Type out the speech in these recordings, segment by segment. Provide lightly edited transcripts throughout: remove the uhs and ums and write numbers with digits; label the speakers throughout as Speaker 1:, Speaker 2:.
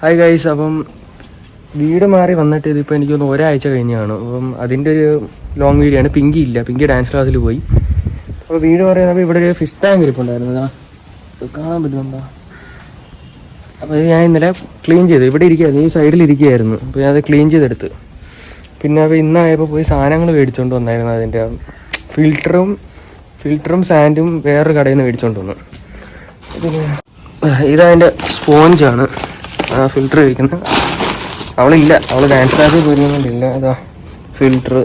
Speaker 1: Hi guys, അപ്പം വീട് മാറി വന്നിട്ട് ഇതിപ്പോൾ എനിക്കൊന്ന് ഒരാഴ്ച കഴിഞ്ഞാണ്. അപ്പം അതിൻ്റെ ഒരു ലോങ് വീഡിയോ ആണ്. പിങ്കി ഇല്ല, പിങ്കി ഡാൻസ് ക്ലാസ്സിൽ പോയി. അപ്പോൾ വീട് പറയുന്നത് ഇവിടെ ഒരു ഫിഷ് ടാങ്ക് ഇരിപ്പുണ്ടായിരുന്നു, കാണാൻ പറ്റുന്നുണ്ടോ? അപ്പോൾ അത് ഞാൻ ഇന്നലെ ക്ലീൻ ചെയ്തു. ഇവിടെ ഇരിക്കുകയായിരുന്നു, ഈ സൈഡിൽ ഇരിക്കുകയായിരുന്നു. അപ്പോൾ ഞാൻ അത് ക്ലീൻ ചെയ്തെടുത്ത്. പിന്നെ അപ്പോൾ ഇന്നായപ്പോൾ പോയി സാധനങ്ങൾ മേടിച്ചുകൊണ്ട് വന്നായിരുന്നു. അതിൻ്റെ ഫിൽറ്ററും സാൻഡും വേറൊരു കടയിൽ നിന്ന് മേടിച്ചുകൊണ്ട് വന്നു. ഇതതിൻ്റെ സ്പോഞ്ചാണ്, ഫിൽറ്റർ കഴിക്കുന്നത്. അവളില്ല, അവൾ ഡാൻസ് ക്ലാസ്സിൽ പോയിരുന്നില്ല. അതാ ഫിൽറ്റർ.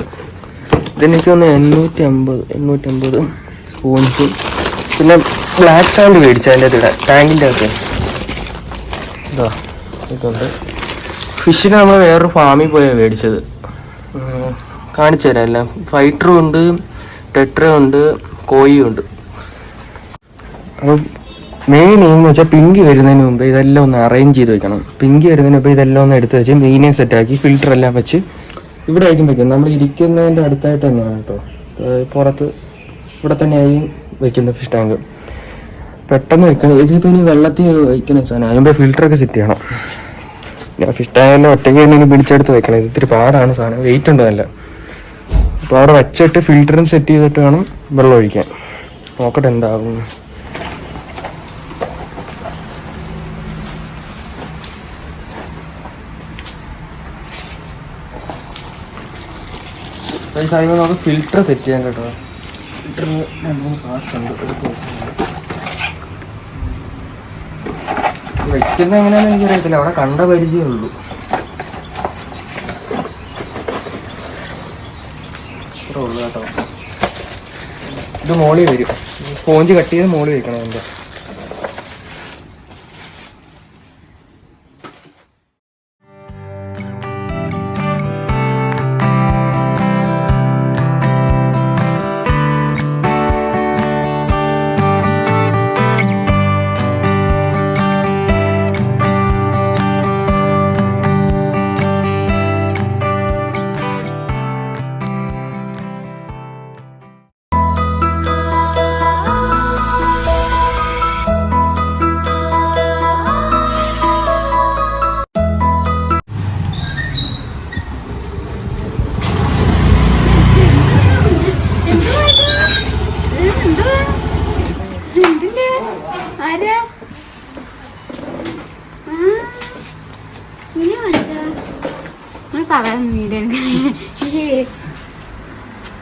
Speaker 1: ഇതെനിക്ക് ഒന്ന് 850 സ്പോഞ്ചും പിന്നെ ബ്ലാക്ക് സാൻഡ് മേടിച്ചു അതിൻ്റെ അകത്ത് ടാങ്കിൻ്റെ അകത്ത്. ഇതാ ഇതുണ്ട്. ഫിഷിന് നമ്മൾ വേറൊരു ഫാമിൽ പോയാണ് മേടിച്ചത്, കാണിച്ചു തരാം എല്ലാം. ഫൈറ്ററും ഉണ്ട്, ടെട്രയും ഉണ്ട്, കോയിയും ഉണ്ട്. അപ്പം മെയിൻ എന്ന് വെച്ചാൽ പിങ്കി വരുന്നതിന് മുമ്പ് ഇതെല്ലാം ഒന്ന് അറേഞ്ച് ചെയ്ത് വെക്കണം. പിങ്കി വരുന്നതിന് മുമ്പ് ഇതെല്ലാം ഒന്ന് എടുത്ത് വെച്ച് മെയിനെ സെറ്റാക്കി ഫിൽറ്റർ എല്ലാം വെച്ച് ഇവിടെ ആയിരിക്കും വെക്കുന്നത്. നമ്മൾ ഇരിക്കുന്നതിൻ്റെ അടുത്തായിട്ട് തന്നെയാണ് കേട്ടോ, പുറത്ത് ഇവിടെ തന്നെയായിരിക്കും വെക്കുന്നത് ഫിഷ് ടാങ്ക്. പെട്ടെന്ന് വെക്കണം. ഇതിപ്പോൾ ഇനി വെള്ളത്തിൽ വയ്ക്കുന്ന സാധനം, അതിൻ്റെ ഫിൽറ്ററൊക്കെ സെറ്റ് ചെയ്യണം. ഞാൻ ഫിഷ് ടാങ്കെല്ലാം ഒറ്റയ്ക്ക് തന്നെ പിടിച്ചെടുത്ത് വെക്കണം. ഇത് ഇത്തിരി പാടാണ് സാധനം, വെയിറ്റ് ഉണ്ട് നല്ല. അപ്പോൾ അവിടെ വെച്ചിട്ട് ഫിൽറ്ററും സെറ്റ് ചെയ്തിട്ട് വേണം വെള്ളം ഒഴിക്കാൻ. നോക്കട്ടെ എന്താകും. നമുക്ക് ഫിൽറ്റർ സെറ്റ് ചെയ്യാൻ കേട്ടോ. ഫിൽറ്ററിന് 2-3 പാർട്സ് ഉണ്ട്. വെക്കുന്നത് എങ്ങനെയാണെന്ന് എനിക്കറിയത്തില്ല, അവിടെ കണ്ട പരിചയമേ ഉള്ളൂ. ഇത്രേ ഉള്ളൂ കേട്ടോ. ഇത് മോളിൽ വരും, സ്പോഞ്ച് കട്ട് ചെയ്ത് മോളിൽ വയ്ക്കണം. അതിൻ്റെ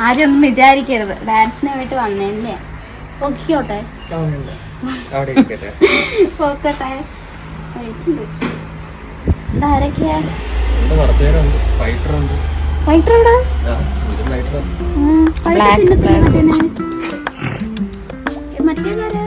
Speaker 2: ആരും ഒന്നും വിചാരിക്കരുത്, ഡാൻസിന് വേണ്ടി വന്നേല്ലേ. പൊക്കിയോട്ടെ, പോക്കട്ടെ. ആരൊക്കെയാ? മറ്റേതാരാ?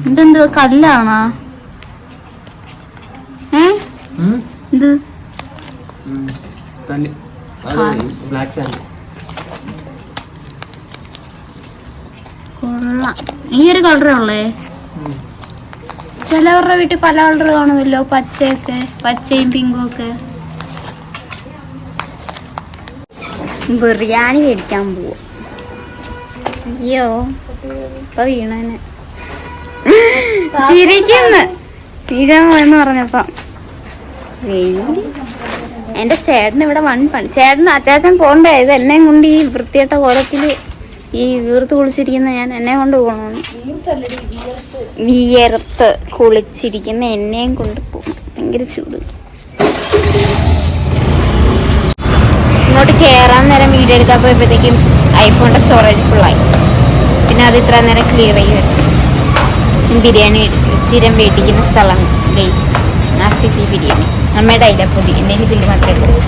Speaker 2: ഇതെന്തോ കല്ലാണോ? ഇത് കൊള്ളാം. ഈ ഒരു കളറേ ഉള്ളേ. ചിലവരുടെ വീട്ടിൽ പല കളർ കാണുമല്ലോ, പച്ചയും പിങ്കും ഒക്കെ. ബിരിയാണി മേടിക്കാൻ പോവാ. അയ്യോ ഇപ്പൊ വീണേനെ ചിരിക്കുന്നു. വീഴാൻ പോയെന്ന് പറഞ്ഞപ്പോ എന്റെ ചേട്ടന് ഇവിടെ ചേട്ടന് അത്യാവശ്യം പോണ്ടേ. ഇത് എന്നെയും കൊണ്ട് ഈ വൃത്തിയേട്ട കോലത്തില് ഈ വീർത്ത് കുളിച്ചിരിക്കുന്ന എന്നെ കൊണ്ട് പോകണമെന്ന് വിയർത്ത് കുളിച്ചിരിക്കുന്ന എന്നെയും കൊണ്ട് പോകും. ഭയങ്കര ചൂട്. ഇങ്ങോട്ട് കയറാൻ നേരം വീഡിയോ എടുക്കാൻ പോയപ്പോഴത്തേക്കും ഐഫോണിന്റെ സ്റ്റോറേജ് ഫുള്ളായി. പിന്നെ അത് ഇത്ര നേരം ക്ലിയർ ചെയ്യുമായിരുന്നു. ബിരിയാണി മേടിച്ചു. സ്ഥിരം മേടിക്കുന്ന സ്ഥലം ഗൈസ്, നാസിഫി ബിരിയാണി. അമ്മയുടെ അയിലപ്പൊതി എന്നേലും ബില്ല് മാത്രമേ ഉള്ളൂ.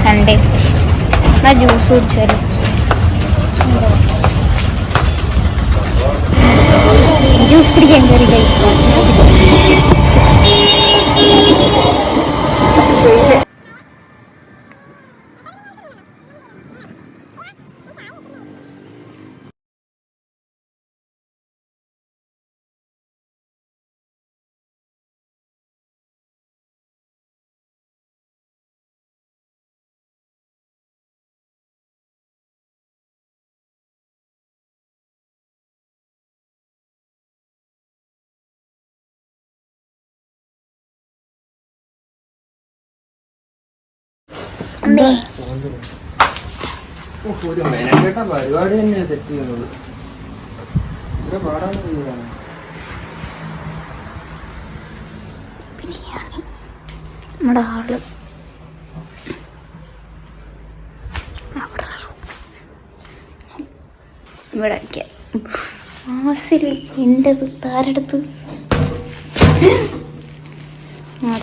Speaker 2: Sunday special. എന്നാ ജ്യൂസ് കുടിച്ചാൽ ജ്യൂസ് കുടിക്കാൻ കയറി കഴിച്ചു.
Speaker 1: ഒരു മെനക്കെട്ട പരിപാടി തന്നെയാണ് സെറ്റ് ചെയ്യുന്നത്. ഇത്ര പാടാണ്.
Speaker 2: നമ്മുടെ ആള് ഇവിടെ എൻ്റെത് താരെടുത്ത്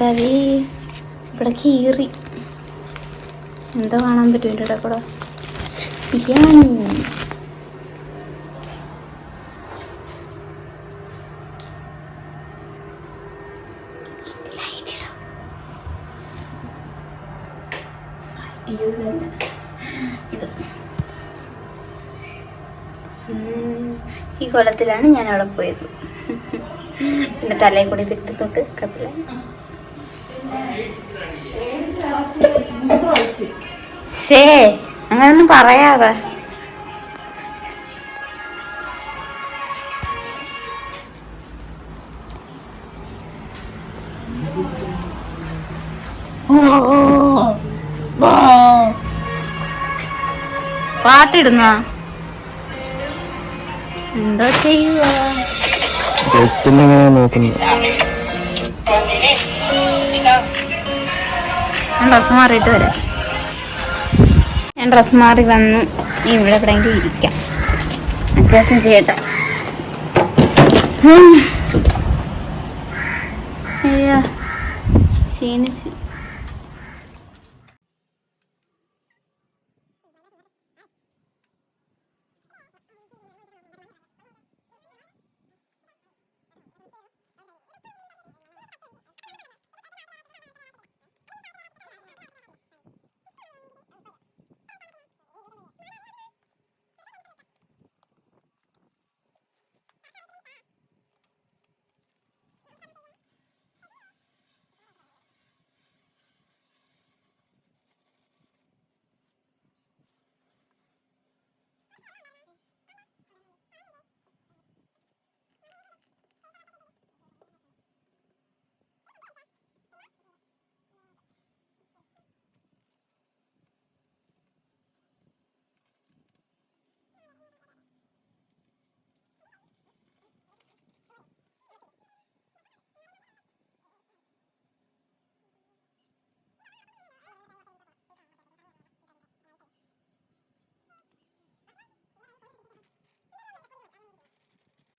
Speaker 2: അതേ ഇവിടെ കീറി എന്തോ കാണാൻ പറ്റും എൻ്റെ കൂടെ ബിരിയാണി. ഇത് ഈ കൊലത്തിലാണ് ഞാൻ അവിടെ പോയത്. പിന്നെ തലയിൽ കൂടി തിട്ടിത്തൊട്ട് കുഴപ്പമില്ല. ശേ അങ്ങനൊന്നും പറയാതെ. പാട്ടിടുന്ന എന്തോ ചെയ്യുക
Speaker 1: നോക്കുന്നു.
Speaker 2: ഞാൻ ഡ്രസ് മാറിയിട്ട് വരാം. ഞാൻ ഡ്രസ് മാറി വന്നു. ഇവിടെ എവിടെയെങ്കിലും ഇരിക്കാം. അത്യാവശ്യം ചെയ്യട്ടെ. അയ്യോ ക്ഷീണിച്ച്.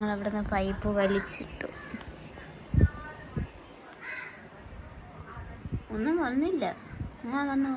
Speaker 2: ഞങ്ങളവിടുന്ന് പൈപ്പ് വലിച്ചിട്ടു. ഒന്നും വന്നില്ല. വന്നു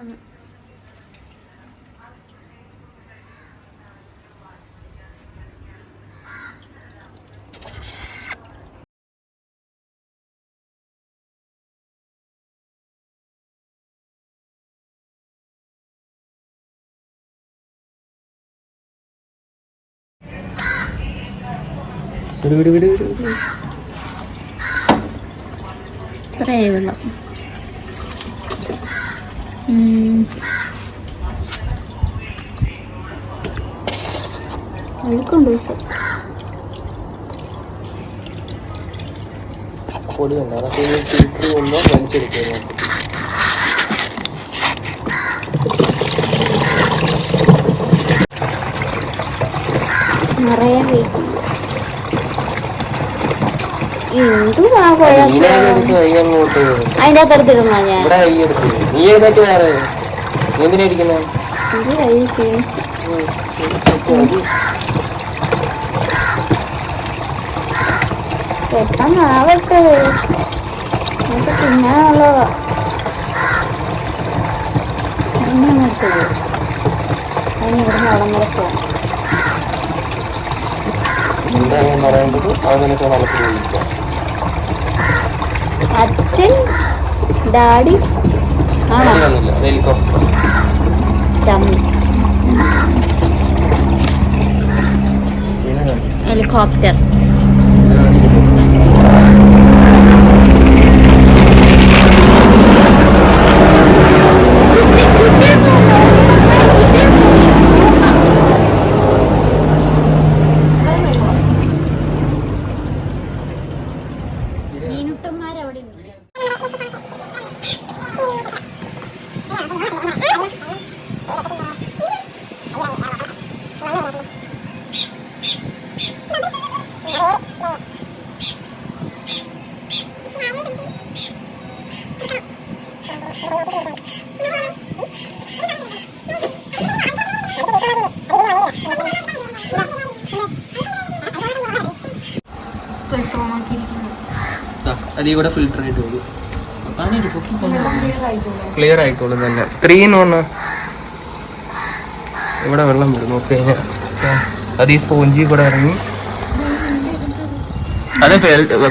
Speaker 2: കുറേ വെള്ളം. ഒഴുക്കുണ്ട് പക്ഷെ
Speaker 1: പൊടിയുണ്ട്. അതൊക്കെ ഫിൽറ്റർ കൊണ്ടോ വലിച്ചെടുക്കുന്നു.
Speaker 2: നിറയെ വീക്കും. എന്തുവാ കുഴപ്പം? അതിന്റെ അകത്തെടുത്തിരുന്നോ ഞാൻ? കൈ ക്ഷീണിച്ചു. പെട്ടെന്നാവട്ടെ. തിന്നാനുള്ളതാ. എടുത്തത് അതിന് ഇവിടുന്ന് അവിടം വരെ പോകണം. അച്ഛൻ ഡാഡി ആണോ ഹെലികോപ്റ്റർ. മീനുട്ടന്മാരവിടെ ഉണ്ട്.
Speaker 1: അതിൽ കൂടെ ഫിൽറ്റർ ആയിട്ട് പോകും. ക്ലിയർ ആയിക്കോളും തന്നെ. 3 in 1 ഇവിടെ വെള്ളം വരും നോക്കി കഴിഞ്ഞാൽ. അത് ഈ സ്പോഞ്ചിൽ കൂടെ ഇറങ്ങി അത്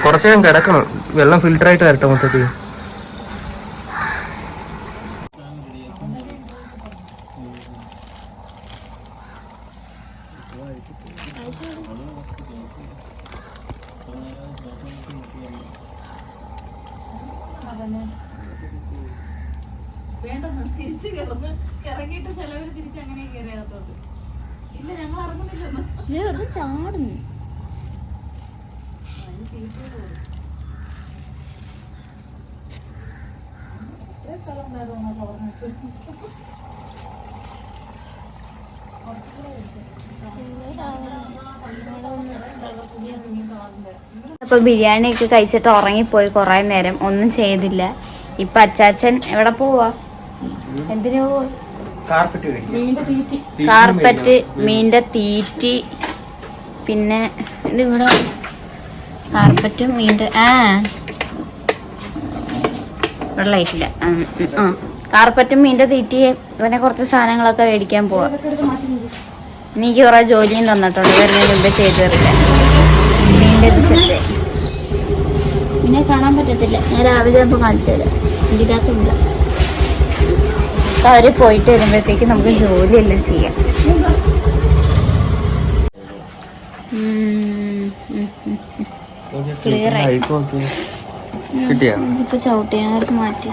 Speaker 1: കുറച്ച് നേരം കിടക്കണം. വെള്ളം ഫിൽറ്റർ ആയിട്ട് വരട്ടെ മൊത്തത്തിൽ.
Speaker 2: ചാടുന്നു. അപ്പൊ ബിരിയാണി ഒക്കെ കഴിച്ചിട്ട് ഉറങ്ങിപ്പോയി കുറെ നേരം, ഒന്നും ചെയ്തില്ല. ഇപ്പൊ അച്ചാച്ചൻ എവിടെ പോവാ? എന്തിനു പോവാ? കാർപ്പറ്റ്, മീൻ്റെ തീറ്റി, പിന്നെ ഇതിവിടെ കാർപ്പറ്റും മീൻ്റെ വെള്ളമായിട്ടില്ല. കാർപ്പറ്റും മീൻ്റെ തീറ്റി, ഇവനെ കുറച്ച് സാധനങ്ങളൊക്കെ മേടിക്കാൻ പോവാ. എനിക്ക് കുറെ ജോലിയും തന്നിട്ടുണ്ട്, വരുന്നതിന് മുമ്പേ ചെയ്തു തരില്ല. മീൻ്റെ സെറ്റ് പിന്നെ കാണാൻ പറ്റത്തില്ല. ഞാൻ രാവിലെ ആകുമ്പോൾ കാണിച്ചു തരാം. ഇതിനകത്തില്ല. അവര് പോയിട്ട് വരുമ്പോഴത്തേക്ക് നമുക്ക് ജോലിയെല്ലാം ചെയ്യാം. ക്ലിയർ ആയി. ഇപ്പൊ ചവിട്ടിയാർക്ക് മാറ്റി.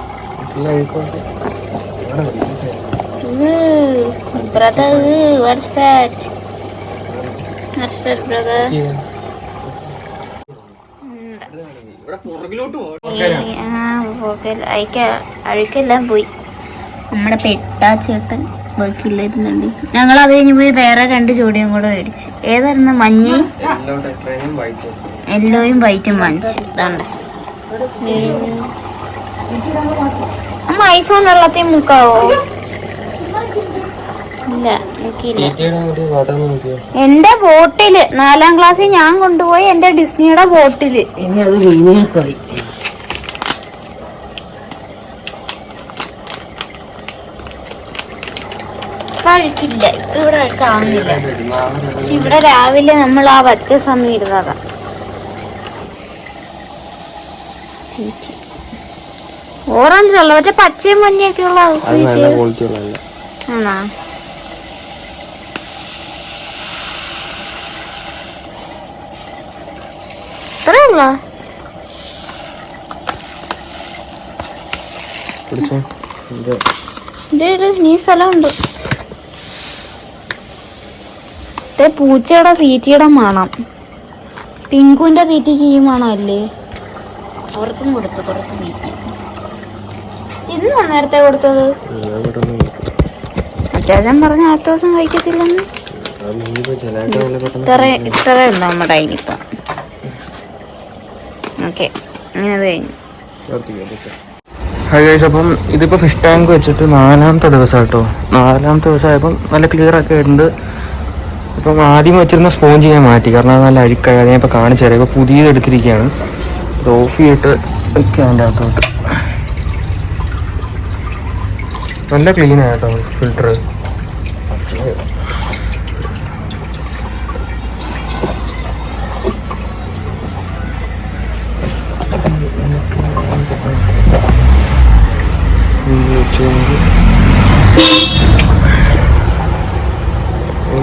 Speaker 2: Brother, what's that? What's that, brother? അഴുക്കെല്ലാം പോയി. നമ്മുടെ പെട്ടാച്ചേട്ടൻ ബാക്കിയില്ലായിരുന്നുണ്ട്. ഞങ്ങൾ അത് കഴിഞ്ഞ് പോയി വേറെ 2 ജോഡിയും കൂടെ മേടിച്ച്. ഏതായിരുന്നു? മഞ്ഞയും യെല്ലോയും വൈറ്റും വാങ്ങിച്ച്. ഇതാണ്ട് അമ്മ ഐഫോൺ വെള്ളത്തിൽ മുക്കാവോ? ഇല്ല മുക്കിയില്ല. എന്റെ ബോട്ടില് 4ാം ക്ലാസ്സിൽ ഞാൻ കൊണ്ടുപോയി എന്റെ ഡിസ്നിയുടെ ബോട്ടില്.
Speaker 1: ഇനി അത് വീഞ്ഞായി.
Speaker 2: അഴുക്കില്ല ഇവിടെ, കാണുന്നില്ല. പക്ഷെ ഇവിടെ രാവിലെ നമ്മൾ ആ വച്ച സമയം ഇരുന്നതാ. ഓറഞ്ച് ഉള്ള മറ്റേ പച്ചയും മഞ്ഞയൊക്കെ ഉള്ള ആണോ? ഇത്രേ ഉള്ള നീ സ്ഥലമുണ്ട്. പൂച്ചയുടെ തീറ്റയുടെ മണം. പിങ്കുവിന്റെ തീറ്റയ്ക്ക് ഈ മണം അല്ലേ? അവർക്കും കൊടുത്തു കുറച്ച് തീറ്റ. ഇന്നാ നേരത്തെ കൊടുത്തത്? അത്യാവശ്യം പറഞ്ഞ അടുത്ത ദിവസം കഴിക്കത്തില്ലെന്ന്. ഇത്ര ഉണ്ടോ നമ്മുടെ അതിനിപ്പം? ഓക്കെ, അങ്ങനെ അത് കഴിഞ്ഞു.
Speaker 1: അപ്പം ഇതിപ്പോൾ ഫിഷ് ടാങ്ക് വെച്ചിട്ട് 4ാമത്തെ ദിവസം കേട്ടോ. 4ാമത്തെ ദിവസമായപ്പം നല്ല ക്ലിയർ ഒക്കെ ഉണ്ട്. ഇപ്പം ആദ്യം വെച്ചിരുന്ന സ്പോഞ്ച് ഞാൻ മാറ്റി, കാരണം അത് നല്ല അഴുക്കായി. അത് ഞാൻ ഇപ്പോൾ കാണിച്ചു തരാം. ഇപ്പോൾ പുതിയത് എടുത്തിരിക്കുകയാണ്. ഇത് ഓഫ് ചെയ്തിട്ട് വെക്കാം അതിൻ്റെ അകത്തോട്ട്. നല്ല ക്ലീനാണ് കേട്ടോ ഫിൽറ്റർ.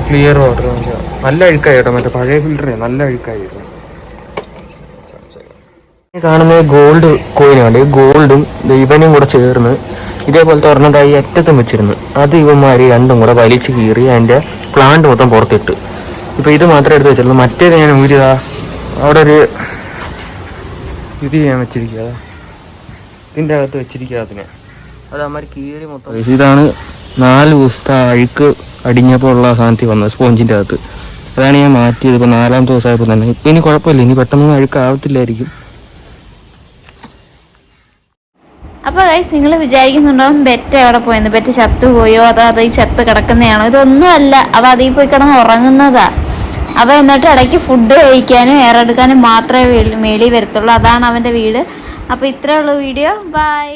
Speaker 1: ക്ലിയർ വാട്ടർ നല്ല അഴുക്കായി കേട്ടോ. മറ്റേ പഴയ ഫിൽറ്ററേ നല്ല അഴുക്കായിരുന്നു. കാണുന്നത് ഗോൾഡ് കോയിനാണ്. ഗോൾഡും ഇവനും കൂടെ ചേർന്ന് ഇതേപോലത്തെ ഒരെണ്ണതായി അറ്റത്തും വെച്ചിരുന്നു. അത് ഇവന്മാർ രണ്ടും കൂടെ വലിച്ച് കീറി അതിൻ്റെ പ്ലാന്റ് മൊത്തം പുറത്തിട്ട്. ഇപ്പം ഇത് മാത്രമേ എടുത്ത് വെച്ചിട്ടുള്ളൂ. മറ്റേത് ഞാൻ ഊരിതാ അവിടെ ഒരു ഇത് ചെയ്യാൻ വെച്ചിരിക്കുക. ഇതിൻ്റെ അകത്ത് വെച്ചിരിക്കുക. അതിനെ അത് അമ്മ കീറി മൊത്തം. ഇതാണ് 4 ദിവസത്തെ അഴുക്ക് അടിഞ്ഞപ്പോൾ ഉള്ള സാധനത്തിൽ വന്നത് സ്പോഞ്ചിൻ്റെ അകത്ത്. അതാണ് ഞാൻ മാറ്റിയത്. ഇപ്പോൾ 4ാമത്തെ ദിവസമായപ്പോൾ തന്നെ. ഇപ്പം ഇനി കുഴപ്പമില്ല, ഇനി പെട്ടെന്നൊന്നും അഴുക്കാവത്തില്ലായിരിക്കും.
Speaker 2: അപ്പോൾ ഗൈസ്, നിങ്ങൾ വിചാരിക്കുന്നുണ്ടാവും ബെറ്റ് എവിടെ പോയെന്ന്, ബെറ്റ് ചത്തുപോയോ അതോ ഈ ചത്ത് കിടക്കുന്നതാണോ? ഇതൊന്നും അല്ല. അവ അതിൽ പോയി കിടന്ന് ഉറങ്ങുന്നതാ. അവ എന്നിട്ട് ഇടയ്ക്ക് ഫുഡ് കഴിക്കാനും എയർ എടുക്കാനും മാത്രമേ മേളിൽ വരത്തുള്ളൂ. അതാണ് അവൻ്റെ വീട്. അപ്പോൾ ഇത്രയേ ഉള്ളൂ വീഡിയോ. ബൈ.